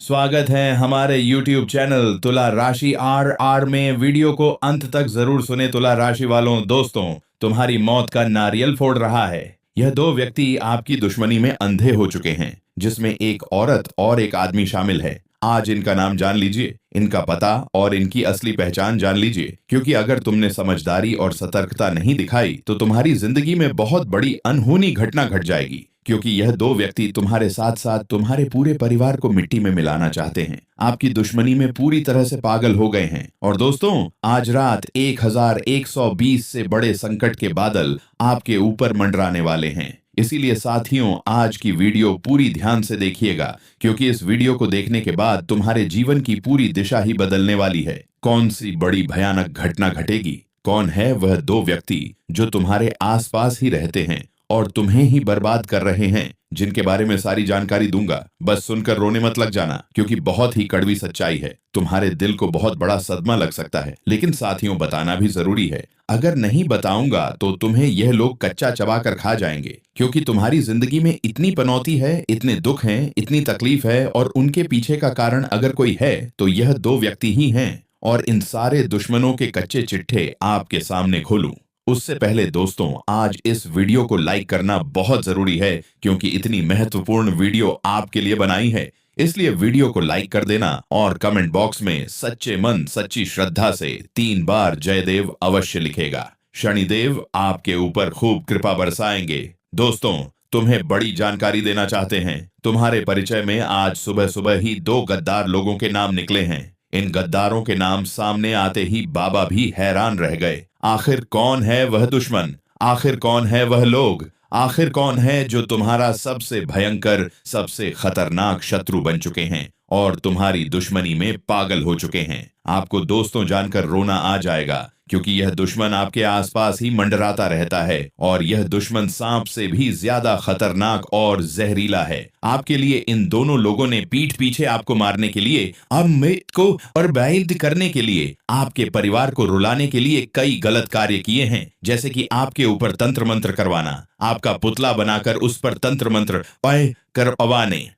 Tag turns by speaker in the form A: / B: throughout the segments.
A: स्वागत है हमारे YouTube चैनल तुला राशि आर में। वीडियो को अंत तक जरूर सुने तुला राशि वालों। दोस्तों, तुम्हारी मौत का नारियल फोड़ रहा है। यह दो व्यक्ति आपकी दुश्मनी में अंधे हो चुके हैं, जिसमें एक औरत और एक आदमी शामिल है। आज इनका नाम जान लीजिए, इनका पता और इनकी असली पहचान जान लीजिए, क्योंकि अगर तुमने समझदारी और सतर्कता नहीं दिखाई तो तुम्हारी जिंदगी में बहुत बड़ी अनहोनी घटना घट जाएगी। क्योंकि यह दो व्यक्ति तुम्हारे साथ साथ तुम्हारे पूरे परिवार को मिट्टी में मिलाना चाहते हैं। आपकी दुश्मनी में पूरी तरह से पागल हो गए हैं। और दोस्तों, आज रात 1120 से बड़े संकट के बादल आपके ऊपर मंडराने वाले हैं। इसीलिए साथियों, आज की वीडियो पूरी ध्यान से देखिएगा, क्योंकि इस वीडियो को देखने के बाद तुम्हारे जीवन की पूरी दिशा ही बदलने वाली है। कौन सी बड़ी भयानक घटना घटेगी? कौन है वह दो व्यक्ति जो तुम्हारे आसपास ही रहते हैं और तुम्हें ही बर्बाद कर रहे हैं, जिनके बारे में सारी जानकारी दूंगा। बस सुनकर रोने मत लग जाना, क्योंकि बहुत ही कड़वी सच्चाई है। तुम्हारे दिल को बहुत बड़ा सदमा लग सकता है, लेकिन साथियों, बताना भी जरूरी है। अगर नहीं बताऊंगा तो तुम्हें यह लोग कच्चा चबा कर खा जाएंगे, क्योंकि तुम्हारी जिंदगी में इतनी पनौती है, इतने दुख हैं, इतनी तकलीफ है, और उनके पीछे का कारण अगर कोई है तो यह दो व्यक्ति ही हैं। और इन सारे दुश्मनों के कच्चे चिट्ठे आपके सामने खोलूं उससे पहले दोस्तों, आज इस वीडियो को लाइक करना बहुत जरूरी है, क्योंकि इतनी महत्वपूर्ण वीडियो आपके लिए बनाई है। इसलिए वीडियो को लाइक कर देना और कमेंट बॉक्स में सच्चे मन सच्ची श्रद्धा से 3 बार जयदेव अवश्य लिखेगा। शनिदेव आपके ऊपर खूब कृपा बरसाएंगे। दोस्तों, तुम्हें बड़ी जानकारी देना चाहते हैं। तुम्हारे परिचय में आज सुबह सुबह ही 2 गद्दार लोगों के नाम निकले हैं। इन गद्दारों के नाम सामने आते ही बाबा भी हैरान रह गए। आखिर कौन है वह दुश्मन? आखिर कौन है वह लोग? आखिर कौन है जो तुम्हारा सबसे भयंकर, सबसे खतरनाक शत्रु बन चुके हैं और तुम्हारी दुश्मनी में पागल हो चुके हैं? आपको दोस्तों जानकर रोना आ जाएगा, क्योंकि यह दुश्मन आपके आसपास ही मंडराता रहता है, और यह दुश्मन सांप से भी ज्यादा खतरनाक और जहरीला है। आपके लिए इन दोनों लोगों ने पीठ पीछे आपको मारने के लिए, अमृत को बर्बाद करने के लिए, आपके परिवार को रुलाने के लिए कई गलत कार्य किए हैं। जैसे कि आपके ऊपर तंत्र मंत्र करवाना, आपका पुतला बनाकर उस पर तंत्र मंत्र करवाने,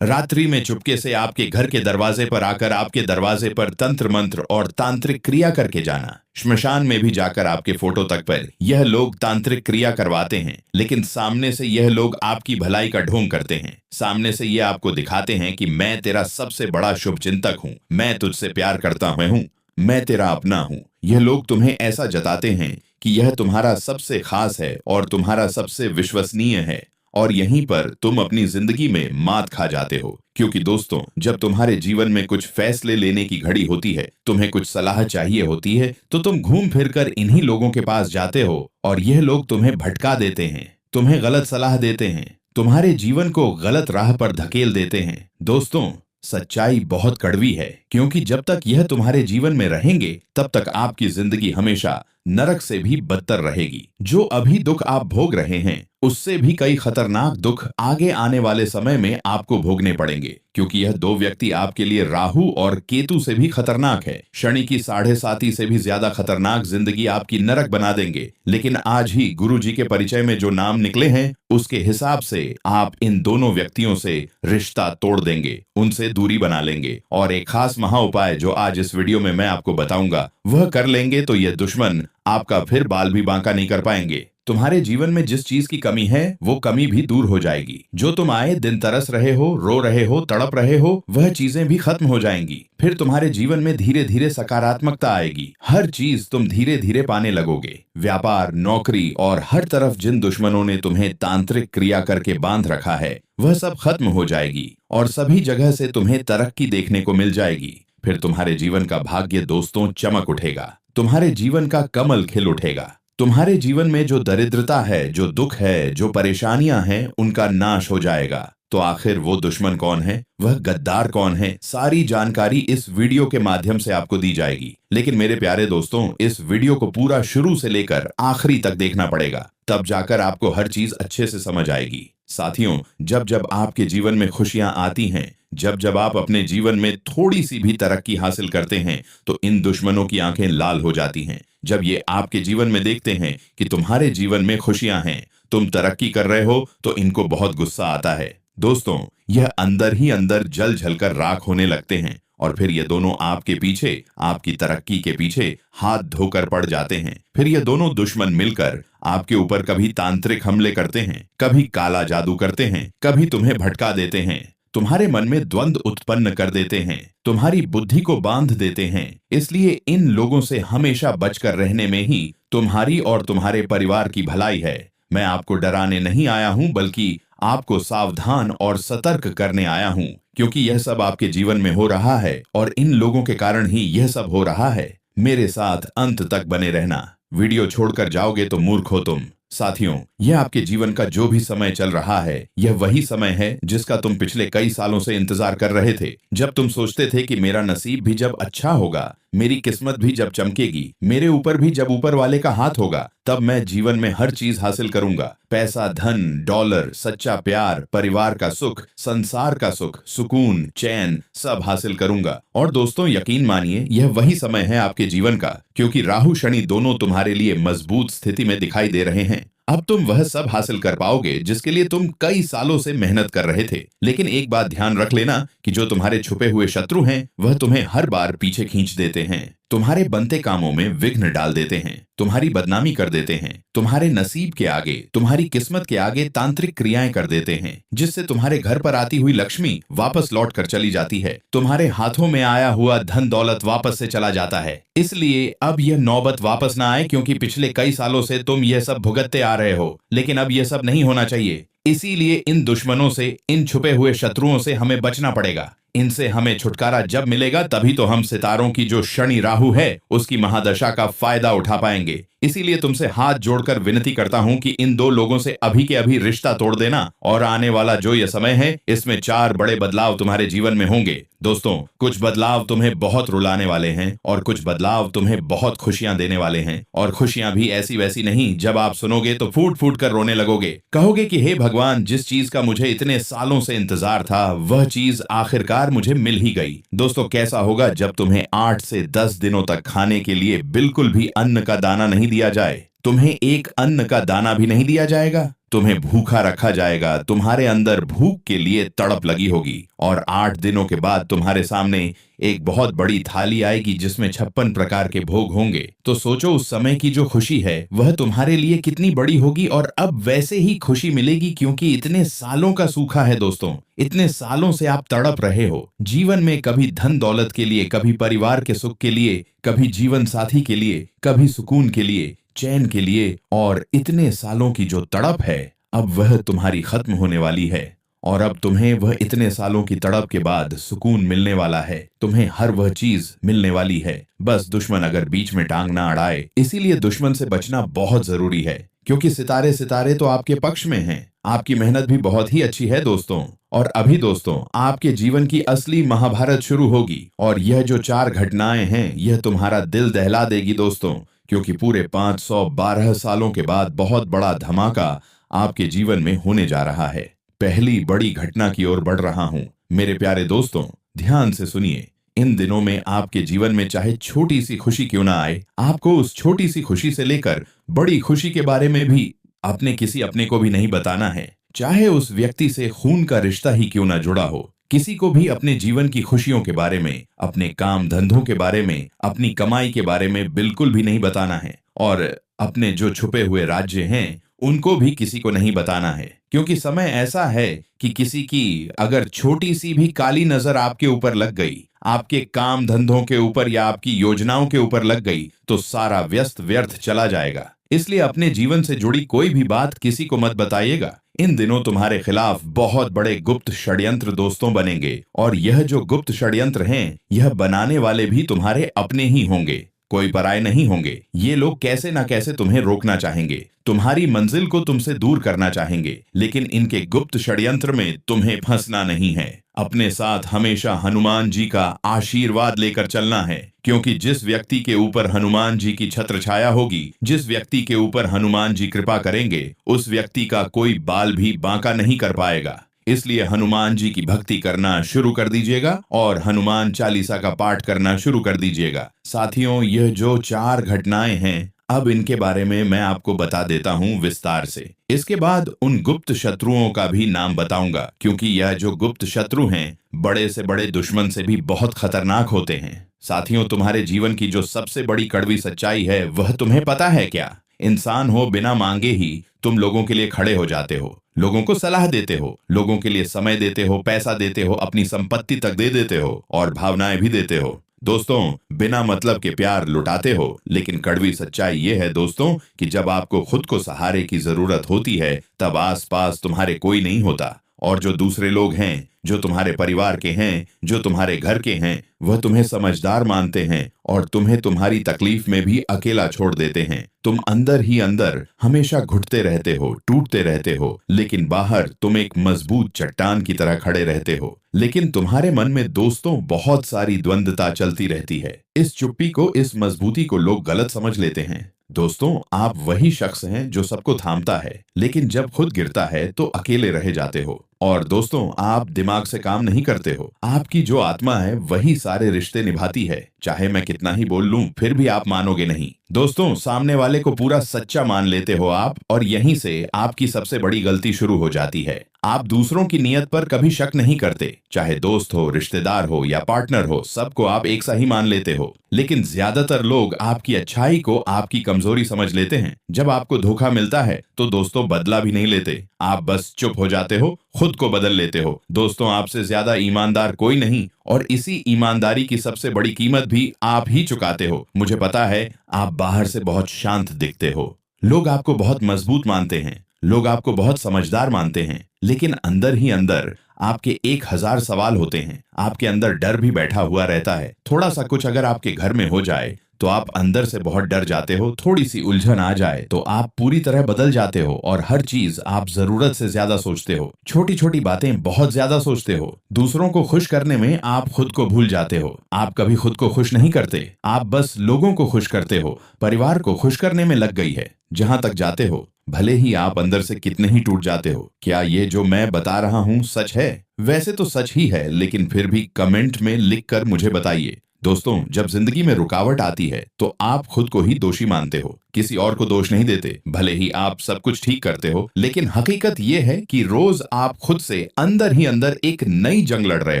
A: रात्रि में चुपके से आपके घर के दरवाजे पर आकर आपके दरवाजे पर तंत्र मंत्र और तांत्रिक क्रिया करके जाना, श्मशान में भी जाकर आपके फोटो तक पर यह लोग तांत्रिक क्रिया करवाते हैं, लेकिन सामने से यह लोग आपकी भलाई का ढोंग करते हैं। सामने से ये आपको दिखाते हैं कि मैं तेरा सबसे बड़ा शुभचिंतक हूँ, मैं तुझसे प्यार करता हूँ, मैं तेरा अपना हूँ। यह लोग तुम्हें ऐसा जताते हैं कि यह तुम्हारा सबसे खास है और तुम्हारा सबसे विश्वसनीय है, और यहीं पर तुम अपनी जिंदगी में मात खा जाते हो। क्योंकि दोस्तों, जब तुम्हारे जीवन में कुछ फैसले लेने की घड़ी होती है, तुम्हें कुछ सलाह चाहिए होती है, तो तुम घूम फिरकर इन्हीं लोगों के पास जाते हो, और यह लोग तुम्हें भटका देते हैं, तुम्हें गलत सलाह देते हैं, तुम्हारे जीवन को गलत राह पर धकेल देते हैं। दोस्तों, सच्चाई बहुत कड़वी है, क्योंकि जब तक यह तुम्हारे जीवन में रहेंगे तब तक आपकी जिंदगी हमेशा नरक से भी बदतर रहेगी। जो अभी दुख आप भोग रहे हैं, उससे भी कई खतरनाक दुख आगे आने वाले समय में आपको भोगने पड़ेंगे, क्योंकि यह दो व्यक्ति आपके लिए राहु और केतु से भी खतरनाक है। शनि की 7.5 से भी ज्यादा खतरनाक जिंदगी आपकी नरक बना देंगे। लेकिन आज ही गुरु जी के परिचय में जो नाम निकले हैं, उसके हिसाब से आप इन दोनों व्यक्तियों से रिश्ता तोड़ देंगे, उनसे दूरी बना लेंगे, और एक खास महा उपाय जो आज इस वीडियो में मैं आपको बताऊंगा, वह कर लेंगे तो यह दुश्मन आपका फिर बाल भी बांका नहीं कर पाएंगे। तुम्हारे जीवन में जिस चीज की कमी है, वो कमी भी दूर हो जाएगी। जो तुम आए दिन तरस रहे हो, रो रहे हो, तड़प रहे हो, वह चीजें भी खत्म हो जाएंगी। फिर तुम्हारे जीवन में धीरे धीरे सकारात्मकता आएगी। हर चीज तुम धीरे धीरे पाने लगोगे। व्यापार, नौकरी और हर तरफ जिन दुश्मनों ने तुम्हें तांत्रिक क्रिया करके बांध रखा है, वह सब खत्म हो जाएगी, और सभी जगह से तुम्हें तरक्की देखने को मिल जाएगी। फिर तुम्हारे जीवन का भाग्य दोस्तों चमक उठेगा, तुम्हारे जीवन का कमल खिल उठेगा। तुम्हारे जीवन में जो दरिद्रता है, जो दुख है, जो परेशानियां हैं, उनका नाश हो जाएगा। तो आखिर वो दुश्मन कौन है, वह गद्दार कौन है, सारी जानकारी इस वीडियो के माध्यम से आपको दी जाएगी। लेकिन मेरे प्यारे दोस्तों, इस वीडियो को पूरा शुरू से लेकर आखिरी तक देखना पड़ेगा, तब जाकर आपको हर चीज अच्छे से समझ आएगी। साथियों, जब जब आपके जीवन में खुशियां आती हैं, जब जब आप अपने जीवन में थोड़ी सी भी तरक्की हासिल करते हैं, तो इन दुश्मनों की आंखें लाल हो जाती हैं। जब ये आपके जीवन में देखते हैं कि तुम्हारे जीवन में खुशियां हैं, तुम तरक्की कर रहे हो, तो इनको बहुत गुस्सा आता है। दोस्तों, यह अंदर ही अंदर जल जलकर राख होने लगते हैं और फिर ये दोनों आपके पीछे, आपकी तरक्की के पीछे हाथ धोकर पड़ जाते हैं। फिर ये दोनों दुश्मन मिलकर आपके ऊपर कभी तांत्रिक हमले करते हैं, कभी काला जादू करते हैं, कभी तुम्हें भटका देते हैं, तुम्हारे मन में द्वंद्व उत्पन्न कर देते हैं, तुम्हारी बुद्धि को बांध देते हैं। इसलिए इन लोगों से हमेशा बचकर रहने में ही तुम्हारी और तुम्हारे परिवार की भलाई है। मैं आपको डराने नहीं आया हूं, बल्कि आपको सावधान और सतर्क करने आया हूं, क्योंकि यह सब आपके जीवन में हो रहा है और इन लोगों के कारण ही यह सब हो रहा है। मेरे साथ अंत तक बने रहना। वीडियो छोड़कर जाओगे तो मूर्ख हो तुम। साथियों, यह आपके जीवन का जो भी समय चल रहा है, यह वही समय है जिसका तुम पिछले कई सालों से इंतजार कर रहे थे। जब तुम सोचते थे कि मेरा नसीब भी जब अच्छा होगा, मेरी किस्मत भी जब चमकेगी, मेरे ऊपर भी जब ऊपर वाले का हाथ होगा, तब मैं जीवन में हर चीज हासिल करूंगा। पैसा, धन, डॉलर, सच्चा प्यार, परिवार का सुख, संसार का सुख, सुकून, चैन, सब हासिल करूंगा। और दोस्तों, यकीन मानिए, यह वही समय है आपके जीवन का, क्योंकि राहु शनि दोनों तुम्हारे लिए मजबूत स्थिति में दिखाई दे रहे हैं। अब तुम वह सब हासिल कर पाओगे जिसके लिए तुम कई सालों से मेहनत कर रहे थे। लेकिन एक बात ध्यान रख लेना कि जो तुम्हारे छुपे हुए शत्रु हैं, वह तुम्हें हर बार पीछे खींच देते हैं, तुम्हारे बनते कामों में विघ्न डाल देते हैं, तुम्हारी बदनामी कर देते हैं, तुम्हारे नसीब के आगे, तुम्हारी किस्मत के आगे तांत्रिक क्रियाएं कर देते हैं, जिससे तुम्हारे घर पर आती हुई लक्ष्मी वापस लौट कर चली जाती है, तुम्हारे हाथों में आया हुआ धन दौलत वापस से चला जाता है। इसलिए अब यह नौबत वापस ना आए, क्योंकि पिछले कई सालों से तुम यह सब भुगतते आ रहे हो। लेकिन अब यह सब नहीं होना चाहिए। इसीलिए इन दुश्मनों से, इन छुपे हुए शत्रुओं से हमें बचना पड़ेगा। इनसे हमें छुटकारा जब मिलेगा, तभी तो हम सितारों की जो शनि राहु है, उसकी महादशा का फायदा उठा पाएंगे। इसीलिए तुमसे हाथ जोड़कर विनती करता हूं कि इन दो लोगों से अभी के अभी रिश्ता तोड़ देना, और आने वाला जो यह समय है, इसमें 4 बड़े बदलाव तुम्हारे जीवन में होंगे। दोस्तों, कुछ बदलाव तुम्हें बहुत रुलाने वाले हैं और कुछ बदलाव तुम्हें बहुत खुशियां देने वाले हैं। और खुशियां भी ऐसी वैसी नहीं, जब आप सुनोगे तो फूट फूट कर रोने लगोगे। कहोगे कि हे भगवान, जिस चीज का मुझे इतने सालों से इंतजार था, वह चीज आखिरकार मुझे मिल ही गई। दोस्तों, कैसा होगा जब तुम्हें 8 से 10 दिनों तक खाने के लिए बिल्कुल भी अन्न का दाना नहीं दिया जाए। तुम्हें एक अन्न का दाना भी नहीं दिया जाएगा, तुम्हें भूखा रखा जाएगा। तुम्हारे अंदर भूख के लिए तड़प लगी होगी और 8 दिनों के बाद तुम्हारे सामने एक बहुत बड़ी थाली आएगी जिसमें 56 प्रकार के भोग होंगे। तो सोचो उस समय की जो खुशी है वह तुम्हारे लिए कितनी बड़ी होगी। और अब वैसे ही खुशी मिलेगी, क्योंकि इतने सालों का सूखा है दोस्तों, इतने सालों से आप तड़प रहे हो जीवन में, कभी धन दौलत के लिए, कभी परिवार के सुख के लिए, कभी जीवन साथी के लिए, कभी सुकून के लिए, चैन के लिए। और इतने सालों की जो तड़प है, अब वह तुम्हारी खत्म होने वाली है। और अब तुम्हें वह इतने सालों की तड़प के बाद सुकून मिलने वाला है, तुम्हें हर वह चीज मिलने वाली है। बस दुश्मन अगर बीच में टांग ना अड़ाए। इसीलिए दुश्मन से बचना बहुत जरूरी है, क्योंकि सितारे तो आपके पक्ष में हैं। आपकी मेहनत भी बहुत ही अच्छी है दोस्तों। और अभी दोस्तों, आपके जीवन की असली महाभारत शुरू होगी। और यह जो 4 घटनाएं हैं, यह तुम्हारा दिल दहला देगी दोस्तों, क्योंकि पूरे 512 सालों के बाद बहुत बड़ा धमाका आपके जीवन में होने जा रहा है। पहली बड़ी घटना की ओर बढ़ रहा हूं। मेरे प्यारे दोस्तों, ध्यान से सुनिए। इन दिनों में आपके जीवन में चाहे छोटी सी खुशी क्यों ना आए, आपको उस छोटी सी खुशी से लेकर बड़ी खुशी के बारे में भी अपने किसी अपने को भी नहीं बताना है। चाहे उस व्यक्ति से खून का रिश्ता ही क्यों ना जुड़ा हो, किसी को भी अपने जीवन की खुशियों के बारे में, अपने काम धंधों के बारे में, अपनी कमाई के बारे में बिल्कुल भी नहीं बताना है। और अपने जो छुपे हुए राज्य हैं, उनको भी किसी को नहीं बताना है। क्योंकि समय ऐसा है कि किसी की अगर छोटी सी भी काली नजर आपके ऊपर लग गई, आपके काम धंधों के ऊपर या आपकी योजनाओं के ऊपर लग गई, तो सारा व्यस्त व्यर्थ चला जाएगा। इसलिए अपने जीवन से जुड़ी कोई भी बात किसी को मत बताइएगा। इन दिनों तुम्हारे खिलाफ बहुत बड़े गुप्त षड्यंत्र दोस्तों बनेंगे, और यह जो गुप्त षड्यंत्र हैं, यह बनाने वाले भी तुम्हारे अपने ही होंगे, कोई पराये नहीं होंगे। ये लोग कैसे ना कैसे तुम्हें रोकना चाहेंगे, तुम्हारी मंजिल को तुमसे दूर करना चाहेंगे। लेकिन इनके गुप्त षड्यंत्र में तुम्हें फंसना नहीं है। अपने साथ हमेशा हनुमान जी का आशीर्वाद लेकर चलना है, क्योंकि जिस व्यक्ति के ऊपर हनुमान जी की छत्र छाया होगी, जिस व्यक्ति के ऊपर हनुमान जी कृपा करेंगे, उस व्यक्ति का कोई बाल भी बांका नहीं कर पाएगा। इसलिए हनुमान जी की भक्ति करना शुरू कर दीजिएगा और हनुमान चालीसा का पाठ करना शुरू कर दीजिएगा। साथियों, यह जो 4 घटनाएं हैं, अब इनके बारे में मैं आपको बता देता हूँ विस्तार से। इसके बाद उन गुप्त शत्रुओं का भी नाम बताऊंगा, क्योंकि यह जो गुप्त शत्रु हैं बड़े से बड़े दुश्मन से भी बहुत खतरनाक होते हैं। साथियों, तुम्हारे जीवन की जो सबसे बड़ी कड़वी सच्चाई है वह तुम्हें पता है क्या? इंसान हो, बिना मांगे ही तुम लोगों के लिए खड़े हो जाते हो, लोगों को सलाह देते हो, लोगों के लिए समय देते हो, पैसा देते हो, अपनी संपत्ति तक दे देते हो और भावनाएं भी देते हो। दोस्तों, बिना मतलब के प्यार लुटाते हो, लेकिन कड़वी सच्चाई ये है दोस्तों कि जब आपको खुद को सहारे की जरूरत होती है तब आसपास तुम्हारे कोई नहीं होता, और जो दूसरे लोग हैं, जो तुम्हारे परिवार के हैं, जो तुम्हारे घर के हैं, वह तुम्हें समझदार मानते हैं और तुम्हें तुम्हारी तकलीफ में भी अकेला छोड़ देते हैं। तुम अंदर ही अंदर हमेशा घुटते रहते हो, टूटते रहते हो, लेकिन बाहर तुम एक मजबूत चट्टान की तरह खड़े रहते हो। लेकिन तुम्हारे मन में दोस्तों बहुत सारी द्वंद्वता चलती रहती है। इस चुप्पी को, इस मजबूती को लोग गलत समझ लेते हैं। दोस्तों, आप वही शख्स हैं जो सबको थामता है, लेकिन जब खुद गिरता है तो अकेले रह जाते हो। और दोस्तों, आप दिमाग से काम नहीं करते हो, आपकी जो आत्मा है वही सारे रिश्ते निभाती है। चाहे मैं कितना ही बोल लूं फिर भी आप मानोगे नहीं। दोस्तों, सामने वाले को पूरा सच्चा मान लेते हो आप, और यहीं से आपकी सबसे बड़ी गलती शुरू हो जाती है। आप दूसरों की नीयत पर कभी शक नहीं करते, चाहे दोस्त हो, रिश्तेदार हो या पार्टनर हो, सबको आप एक सा ही मान लेते हो। लेकिन ज्यादातर लोग आपकी अच्छाई को आपकी कमजोरी समझ लेते हैं। जब आपको धोखा मिलता है तो दोस्तों बदला भी नहीं लेते, आप बस चुप हो जाते हो, खुद को बदल लेते हो। दोस्तों, आपसे ज्यादा ईमानदार कोई नहीं, और इसी ईमानदारी की सबसे बड़ी कीमत भी आप ही चुकाते हो। मुझे पता है आप बाहर से बहुत शांत दिखते हो, लोग आपको बहुत मजबूत मानते हैं, लोग आपको बहुत समझदार मानते हैं, लेकिन अंदर ही अंदर आपके 1000 सवाल होते हैं। आपके अंदर डर भी बैठा हुआ रहता है। थोड़ा सा कुछ अगर आपके घर में हो जाए तो आप अंदर से बहुत डर जाते हो, थोड़ी सी उलझन आ जाए तो आप पूरी तरह बदल जाते हो और हर चीज आप जरूरत से ज्यादा सोचते हो, छोटी छोटी बातें बहुत ज्यादा सोचते हो। दूसरों को खुश करने में आप खुद को भूल जाते हो। आप कभी खुद को खुश नहीं करते, आप बस लोगों को खुश करते हो, परिवार को खुश करने में लग गई है। जहां तक जाते हो, भले ही आप अंदर से कितने ही टूट जाते हो। क्या ये जो मैं बता रहा हूँ सच है? वैसे तो सच ही है, लेकिन फिर भी कमेंट में लिखकर मुझे बताइए। दोस्तों, जब जिंदगी में रुकावट आती है तो आप खुद को ही दोषी मानते हो, किसी और को दोष नहीं देते। भले ही आप सब कुछ ठीक करते हो, लेकिन हकीकत यह है कि रोज आप खुद से अंदर ही अंदर एक नई जंग लड़ रहे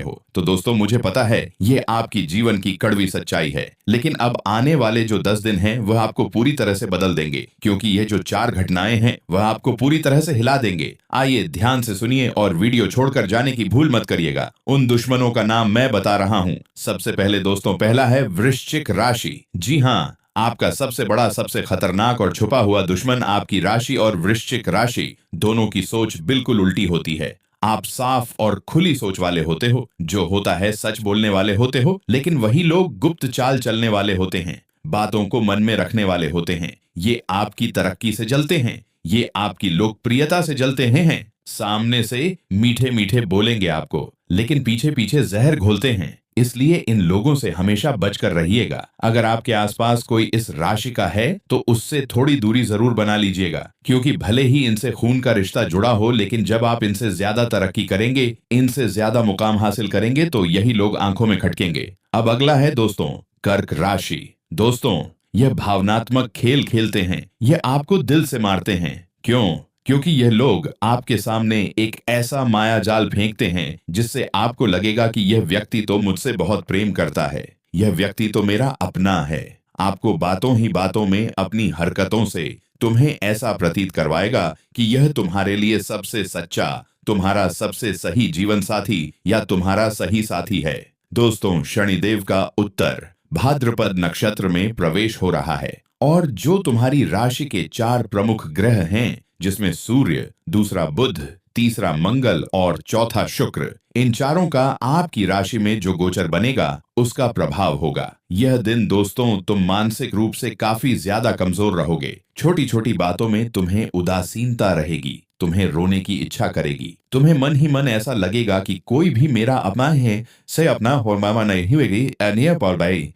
A: हो। तो दोस्तों, मुझे पता है ये आपकी जीवन की कड़वी सच्चाई है, लेकिन अब आने वाले जो 10 दिन हैं वह आपको पूरी तरह से बदल देंगे, क्योंकि ये जो 4 घटनाएं हैं वह आपको पूरी तरह से हिला देंगे। आइए ध्यान से सुनिए और वीडियो छोड़कर जाने की भूल मत करिएगा। उन दुश्मनों का नाम मैं बता रहा हूँ। सबसे पहले दोस्तों, पहला है वृश्चिक राशि। जी हाँ, आपका सबसे बड़ा, सबसे खतरनाक और छुपा हुआ दुश्मन आपकी राशि और वृश्चिक राशि दोनों की सोच बिल्कुल उल्टी होती है। आप साफ और खुली सोच वाले होते हो, जो होता है सच बोलने वाले होते हो, लेकिन वही लोग गुप्त चाल चलने वाले होते हैं, बातों को मन में रखने वाले होते हैं। ये आपकी तरक्की से जलते हैं, ये आपकी लोकप्रियता से जलते हैं। सामने से मीठे मीठे बोलेंगे आपको, लेकिन पीछे पीछे जहर घोलते हैं। इसलिए इन लोगों से हमेशा बचकर रहिएगा। अगर आपके आसपास कोई इस राशि का है तो उससे थोड़ी दूरी जरूर बना लीजिएगा, क्योंकि भले ही इनसे खून का रिश्ता जुड़ा हो, लेकिन जब आप इनसे ज्यादा तरक्की करेंगे, इनसे ज्यादा मुकाम हासिल करेंगे, तो यही लोग आंखों में खटकेंगे। अब अगला है दोस्तों, कर्क राशि। दोस्तों, यह भावनात्मक खेल खेलते हैं, यह आपको दिल से मारते हैं। क्यों? क्योंकि यह लोग आपके सामने एक ऐसा माया जाल फेंकते हैं जिससे आपको लगेगा कि यह व्यक्ति तो मुझसे बहुत प्रेम करता है, यह व्यक्ति तो मेरा अपना है। आपको बातों ही बातों में, अपनी हरकतों से तुम्हें ऐसा प्रतीत करवाएगा कि यह तुम्हारे लिए सबसे सच्चा, तुम्हारा सबसे सही जीवन साथी या तुम्हारा सही साथी है। दोस्तों, शनिदेव का उत्तर भाद्रपद नक्षत्र में प्रवेश हो रहा है, और जो तुम्हारी राशि के 4 प्रमुख ग्रह हैं, जिसमें सूर्य, दूसरा बुध, तीसरा मंगल और चौथा शुक्र, इन चारों का आपकी राशि में जो गोचर बनेगा उसका प्रभाव होगा। यह दिन दोस्तों, तुम मानसिक रूप से काफी ज्यादा कमजोर रहोगे। छोटी छोटी बातों में तुम्हें उदासीनता रहेगी, तुम्हें रोने की इच्छा करेगी, तुम्हें मन ही मन ऐसा लगेगा कि कोई भी मेरा अपना है से अपना हो मामा नहीं होगी, भाई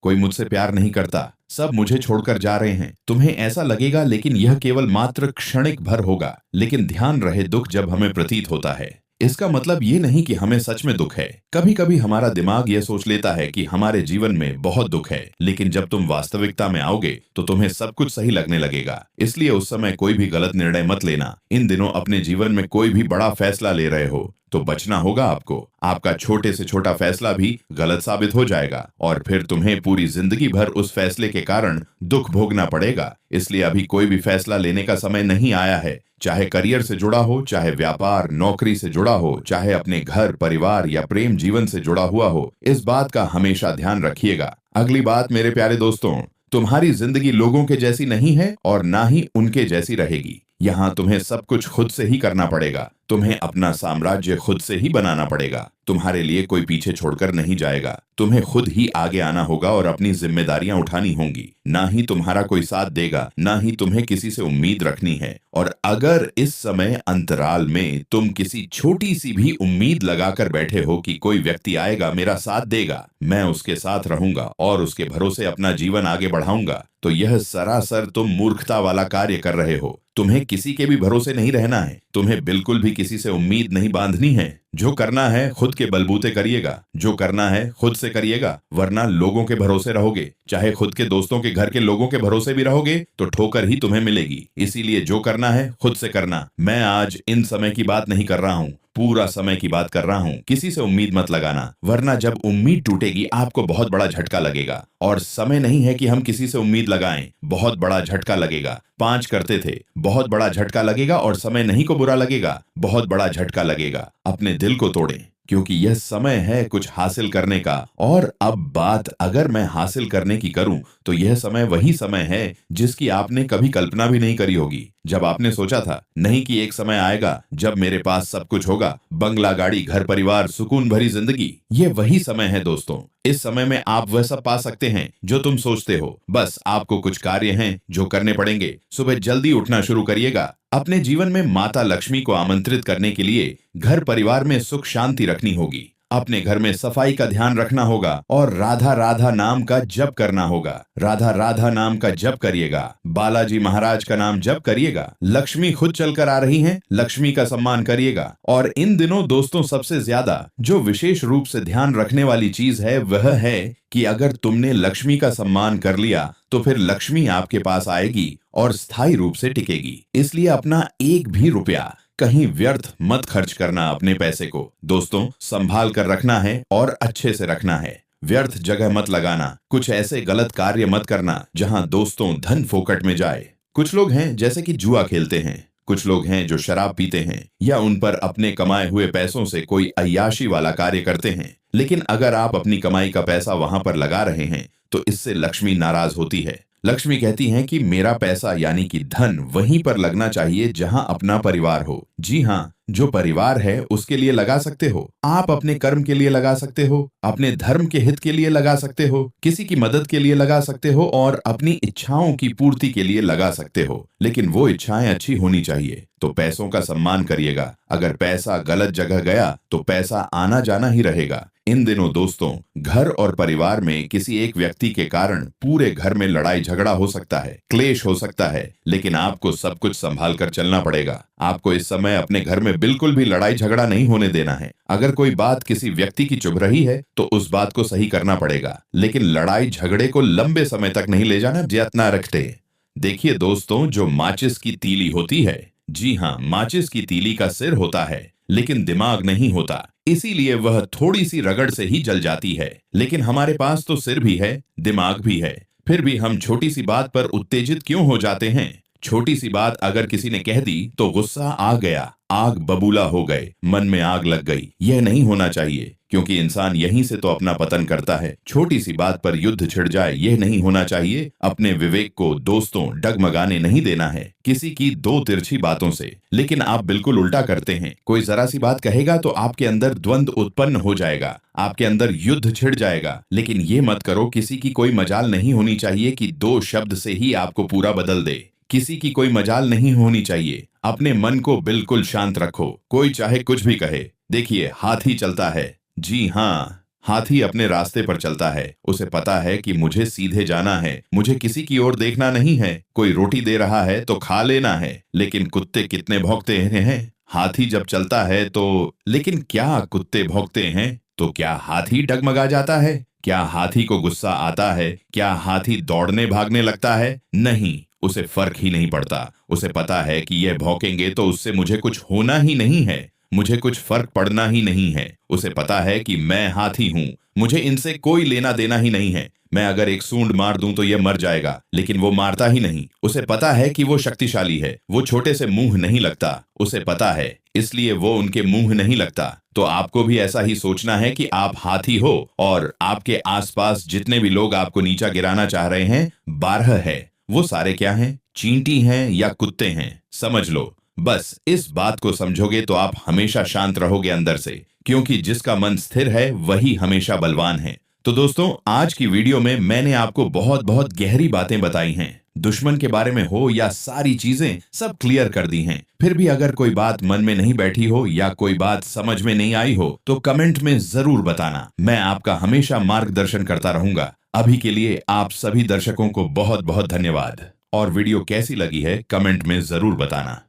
A: कोई मुझसे प्यार नहीं करता, सब मुझे छोड़कर जा रहे हैं। तुम्हें ऐसा लगेगा, लेकिन यह केवल मात्र क्षणिक भर होगा। लेकिन ध्यान रहे, दुख जब हमें प्रतीत होता है, इसका मतलब ये नहीं कि हमें सच में दुख है। कभी कभी हमारा दिमाग ये सोच लेता है कि हमारे जीवन में बहुत दुख है, लेकिन जब तुम वास्तविकता में आओगे तो तुम्हें सब कुछ सही लगने लगेगा। इसलिए उस समय कोई भी गलत निर्णय मत लेना। इन दिनों अपने जीवन में कोई भी बड़ा फैसला ले रहे हो तो बचना होगा आपको। आपका छोटे से छोटा फैसला भी गलत साबित हो जाएगा और फिर तुम्हें पूरी जिंदगी भर उस फैसले के कारण दुख भोगना पड़ेगा। इसलिए अभी कोई भी फैसला लेने का समय नहीं आया है। चाहे करियर से जुड़ा हो, चाहे व्यापार नौकरी से जुड़ा हो, चाहे अपने घर परिवार या प्रेम जीवन से जुड़ा हुआ हो, इस बात का हमेशा ध्यान रखिएगा। अगली बात मेरे प्यारे दोस्तों, तुम्हारी जिंदगी लोगों के जैसी नहीं है और ना ही उनके जैसी रहेगी। यहाँ तुम्हें सब कुछ खुद से ही करना पड़ेगा। तुम्हें अपना साम्राज्य खुद से ही बनाना पड़ेगा। तुम्हारे लिए कोई पीछे छोड़कर नहीं जाएगा। तुम्हें खुद ही आगे आना होगा और अपनी जिम्मेदारियां उठानी होंगी। ना ही तुम्हारा कोई साथ देगा, ना ही तुम्हें किसी से उम्मीद रखनी है। और अगर इस समय अंतराल में तुम किसी छोटी सी भी उम्मीद लगाकर बैठे हो कि कोई व्यक्ति आएगा, मेरा साथ देगा, मैं उसके साथ रहूंगा और उसके भरोसे अपना जीवन आगे बढ़ाऊंगा, तो यह सरासर तुम मूर्खता वाला कार्य कर रहे हो। तुम्हें किसी के भी भरोसे नहीं रहना है। तुम्हें बिल्कुल भी किसी से उम्मीद नहीं बांधनी है। जो करना है खुद के बलबूते करिएगा। जो करना है खुद से करिएगा, वरना लोगों के भरोसे रहोगे। चाहे खुद के दोस्तों के घर के लोगों के भरोसे भी रहोगे तो ठोकर ही तुम्हें मिलेगी। इसीलिए जो करना है खुद से करना। मैं आज इन समय की बात नहीं कर रहा हूँ, पूरा समय की बात कर रहा हूँ। किसी से उम्मीद मत लगाना, वरना जब उम्मीद टूटेगी आपको बहुत बड़ा झटका लगेगा। और समय नहीं है कि हम किसी से उम्मीद लगाएं, बहुत बड़ा झटका लगेगा। 5 करते थे, बहुत बड़ा झटका लगेगा। और समय नहीं को बुरा लगेगा, बहुत बड़ा झटका लगेगा। अपने दिल को तोड़ें, क्योंकि यह समय है कुछ हासिल करने का। और अब बात अगर मैं हासिल करने की करूं तो यह समय वही समय है जिसकी आपने कभी कल्पना भी नहीं करी होगी। जब आपने सोचा था नहीं कि एक समय आएगा जब मेरे पास सब कुछ होगा, बंगला गाड़ी घर परिवार सुकून भरी जिंदगी। ये वही समय है दोस्तों। इस समय में आप वह सब पा सकते हैं जो तुम सोचते हो। बस आपको कुछ कार्य हैं जो करने पड़ेंगे। सुबह जल्दी उठना शुरू करिएगा। अपने जीवन में माता लक्ष्मी को आमंत्रित करने के लिए घर परिवार में सुख शांति रखनी होगी। अपने घर में सफाई का ध्यान रखना होगा और राधा राधा नाम का जप करना होगा। राधा राधा नाम का जप करिएगा, बालाजी महाराज का नाम जप करिएगा। लक्ष्मी खुद चलकर आ रही हैं, लक्ष्मी का सम्मान करिएगा। और इन दिनों दोस्तों सबसे ज्यादा जो विशेष रूप से ध्यान रखने वाली चीज है वह है कि अगर तुमने लक्ष्मी का सम्मान कर लिया तो फिर लक्ष्मी आपके पास आएगी और स्थायी रूप से टिकेगी। इसलिए अपना एक भी रुपया कहीं व्यर्थ मत खर्च करना। अपने पैसे को दोस्तों संभाल कर रखना है और अच्छे से रखना है। व्यर्थ जगह मत लगाना। कुछ ऐसे गलत कार्य मत करना जहां दोस्तों धन फोकट में जाए। कुछ लोग हैं जैसे कि जुआ खेलते हैं, कुछ लोग हैं जो शराब पीते हैं या उन पर अपने कमाए हुए पैसों से कोई अय्याशी वाला कार्य करते हैं। लेकिन अगर आप अपनी कमाई का पैसा वहां पर लगा रहे हैं तो इससे लक्ष्मी नाराज होती है। लक्ष्मी कहती हैं कि मेरा पैसा यानी कि धन वहीं पर लगना चाहिए जहां अपना परिवार हो। जी हाँ, जो परिवार है उसके लिए लगा सकते हो, आप अपने कर्म के लिए लगा सकते हो, अपने धर्म के हित के लिए लगा सकते हो, किसी की मदद के लिए लगा सकते हो और अपनी इच्छाओं की पूर्ति के लिए लगा सकते हो। लेकिन वो इच्छाएं अच्छी होनी चाहिए। तो पैसों का सम्मान करिएगा। अगर पैसा गलत जगह गया तो पैसा आना जाना ही रहेगा। इन दिनों दोस्तों घर और परिवार में किसी एक व्यक्ति के कारण पूरे घर में लड़ाई झगड़ा हो सकता है, क्लेश हो सकता है, लेकिन आपको सब कुछ संभाल कर चलना पड़ेगा। आपको इस समय अपने घर में बिल्कुल भी लड़ाई झगड़ा नहीं होने देना है। अगर कोई बात किसी व्यक्ति की चुभ रही है तो उस बात को सही करना पड़ेगा, लेकिन लड़ाई झगड़े को लंबे समय तक नहीं ले जाना जितना रखते। देखिए दोस्तों, जो माचिस की तीली होती है, जी हाँ, माचिस की तीली का सिर होता है लेकिन दिमाग नहीं होता, इसीलिए वह थोड़ी सी रगड़ से ही जल जाती है। लेकिन हमारे पास तो सिर भी है, दिमाग भी है, फिर भी हम छोटी सी बात पर उत्तेजित क्यों हो जाते हैं। छोटी सी बात अगर किसी ने कह दी तो गुस्सा आ गया, आग बबूला हो गए, मन में आग लग गई। यह नहीं होना चाहिए, क्योंकि इंसान यहीं से तो अपना पतन करता है। छोटी सी बात पर युद्ध छिड़ जाए, यह नहीं होना चाहिए। अपने विवेक को दोस्तों डगमगाने नहीं देना है किसी की दो तिरछी बातों से। लेकिन आप बिल्कुल उल्टा करते हैं। कोई जरा सी बात कहेगा तो आपके अंदर द्वंद्व उत्पन्न हो जाएगा, आपके अंदर युद्ध छिड़ जाएगा। लेकिन ये मत करो, किसी की कोई मजाल नहीं होनी चाहिए कि 2 शब्द से ही आपको पूरा बदल दे। किसी की कोई मजाल नहीं होनी चाहिए। अपने मन को बिल्कुल शांत रखो, कोई चाहे कुछ भी कहे। देखिए, हाथी चलता है, जी हाँ, हाथी अपने रास्ते पर चलता है। उसे पता है कि मुझे सीधे जाना है, मुझे किसी की ओर देखना नहीं है। कोई रोटी दे रहा है तो खा लेना है। लेकिन कुत्ते कितने भौंकते हैं, हाथी जब चलता है तो, लेकिन क्या कुत्ते भौंकते हैं तो क्या हाथी डगमगा जाता है? क्या हाथी को गुस्सा आता है? क्या हाथी दौड़ने भागने लगता है? नहीं, उसे फर्क ही नहीं पड़ता। उसे पता है कि ये भौंकेंगे तो उससे मुझे कुछ होना ही नहीं है, मुझे कुछ फर्क पड़ना ही नहीं है। उसे पता है कि मैं हाथी हूँ, मुझे इनसे कोई लेना देना ही नहीं है। मैं अगर एक सूंड मार दूं तो यह मर जाएगा, लेकिन वो मारता ही नहीं। उसे पता है कि वो शक्तिशाली है, वो छोटे से मुंह नहीं लगता। उसे पता है, इसलिए वो उनके मुंह नहीं लगता। तो आपको भी ऐसा ही सोचना है कि आप हाथी हो और आपके आसपास जितने भी लोग आपको नीचा गिराना चाह रहे हैं, 12 है। वो सारे क्या हैं? चींटी हैं या कुत्ते हैं? समझ लो। बस इस बात को समझोगे तो आप हमेशा शांत रहोगे अंदर से, क्योंकि जिसका मन स्थिर है वही हमेशा बलवान है। तो दोस्तों, आज की वीडियो में मैंने आपको बहुत बहुत गहरी बातें बताई हैं। दुश्मन के बारे में हो या सारी चीजें सब क्लियर कर दी हैं। फिर भी अगर कोई बात मन में नहीं बैठी हो या कोई बात समझ में नहीं आई हो तो कमेंट में जरूर बताना। मैं आपका हमेशा मार्गदर्शन करता रहूंगा। अभी के लिए आप सभी दर्शकों को बहुत बहुत धन्यवाद। और वीडियो कैसी लगी है कमेंट में जरूर बताना।